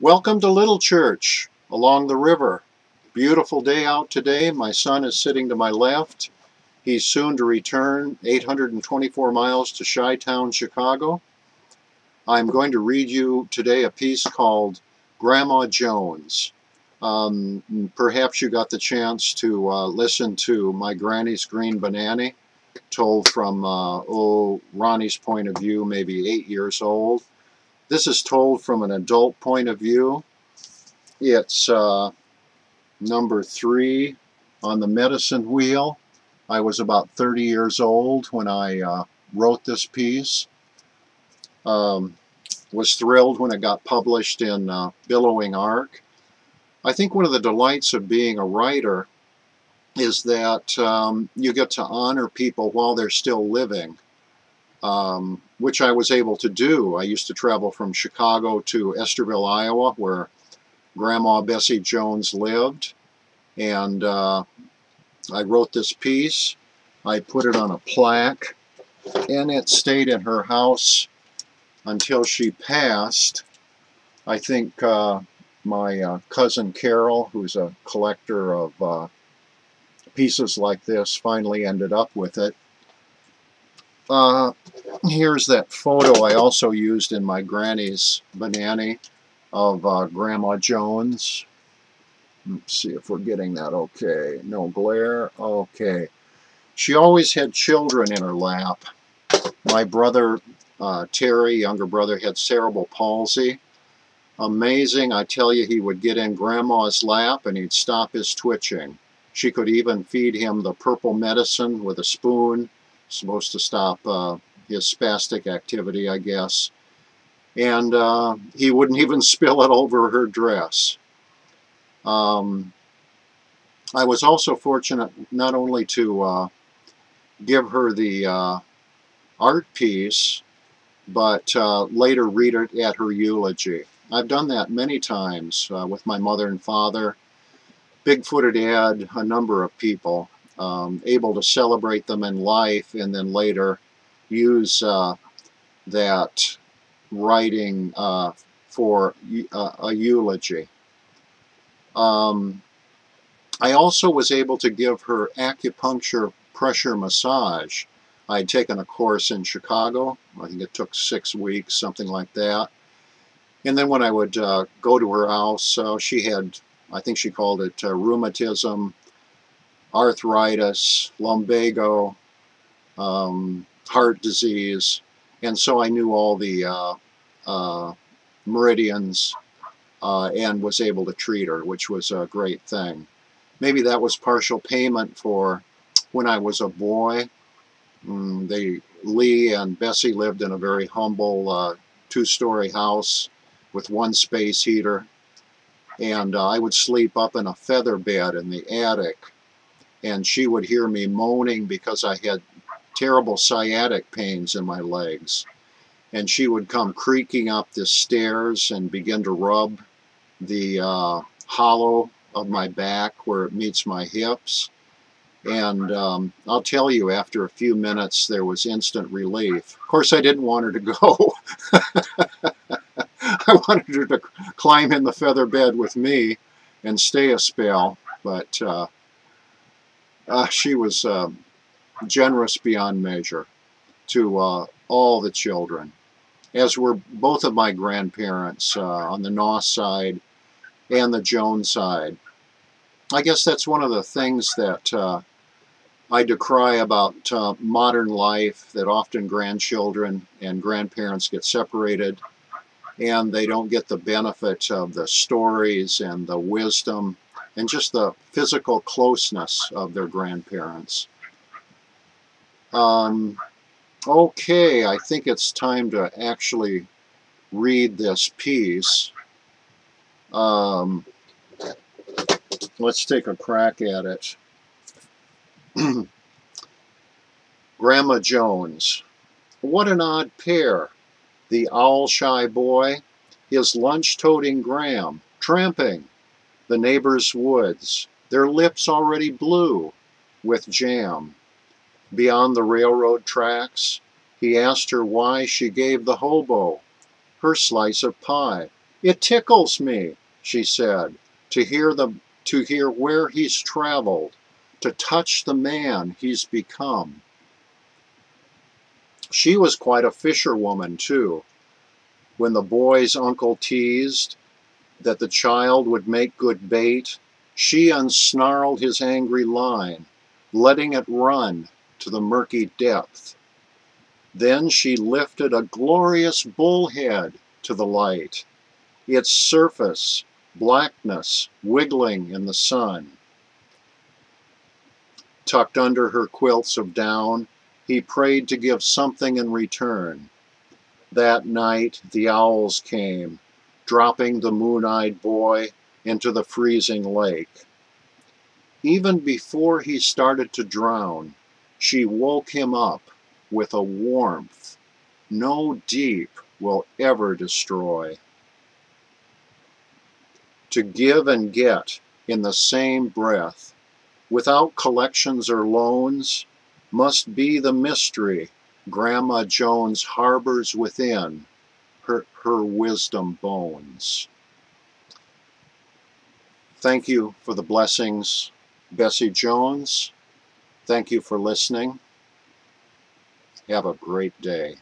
Welcome to Little Church along the river. Beautiful day out today. My son is sitting to my left. He's soon to return 824 miles to Chi-Town, Chicago. I'm going to read you today a piece called Grandma Jones. Perhaps you got the chance to listen to My Granny's Green Banana, told from Ronnie's point of view, maybe 8 years old. This is told from an adult point of view. It's number 3 on the medicine wheel. I was about 30 years old when I wrote this piece. Was thrilled when it got published in Billowing Arc. I think one of the delights of being a writer is that you get to honor people while they're still living, which I was able to do. I used to travel from Chicago to Esterville, Iowa, where Grandma Bessie Jones lived, and I wrote this piece. I put it on a plaque, and it stayed in her house until she passed. I think my cousin Carol, who's a collector of pieces like this, finally ended up with it. Here's that photo I also used in My Granny's Banana of Grandma Jones. Let's see if we're getting that okay. No glare. Okay. She always had children in her lap. My brother, Terry, younger brother, had cerebral palsy. Amazing. I tell you, he would get in Grandma's lap and he'd stop his twitching. She could even feed him the purple medicine with a spoon, supposed to stop his spastic activity, I guess. And he wouldn't even spill it over her dress. I was also fortunate not only to give her the art piece, but later read it at her eulogy. I've done that many times with my mother and father. Bigfooted had a number of people, able to celebrate them in life and then later use that writing for a eulogy. I also was able to give her acupuncture pressure massage. I had taken a course in Chicago. I think it took 6 weeks, something like that. And then when I would go to her house, she had, I think she called it rheumatism, arthritis, lumbago, heart disease, and so I knew all the meridians and was able to treat her, which was a great thing. Maybe that was partial payment for when I was a boy. Lee and Bessie lived in a very humble 2-story house with 1 space heater, and I would sleep up in a feather bed in the attic, and she would hear me moaning because I had terrible sciatic pains in my legs, and she would come creaking up the stairs and begin to rub the hollow of my back where it meets my hips. And I'll tell you, after a few minutes, there was instant relief. Of course, I didn't want her to go. I wanted her to climb in the feather bed with me and stay a spell, but she was generous beyond measure to all the children, as were both of my grandparents on the Noss side and the Jones side. I guess that's one of the things that I decry about modern life, that often grandchildren and grandparents get separated and they don't get the benefit of the stories and the wisdom and just the physical closeness of their grandparents. Okay, I think it's time to actually read this piece. Let's take a crack at it. Grandma Jones. What an odd pair. The owl-shy boy, his lunch-toting Gram, tramping the neighbor's woods, their lips already blue with jam. Beyond the railroad tracks, he asked her why she gave the hobo her slice of pie. It tickles me, she said, to hear where he's traveled, to touch the man he's become. She was quite a fisherwoman, too. When the boy's uncle teased that the child would make good bait, she unsnarled his angry line, letting it run to the murky depth. Then she lifted a glorious bullhead to the light, its surface blackness wiggling in the sun. Tucked under her quilts of down, he prayed to give something in return. That night the owls came, dropping the moon-eyed boy into the freezing lake. Even before he started to drown, she woke him up with a warmth no deep will ever destroy. To give and get in the same breath, without collections or loans, must be the mystery Grandma Jones harbors within her wisdom bones. Thank you for the blessings, Bessie Jones. Thank you for listening. Have a great day.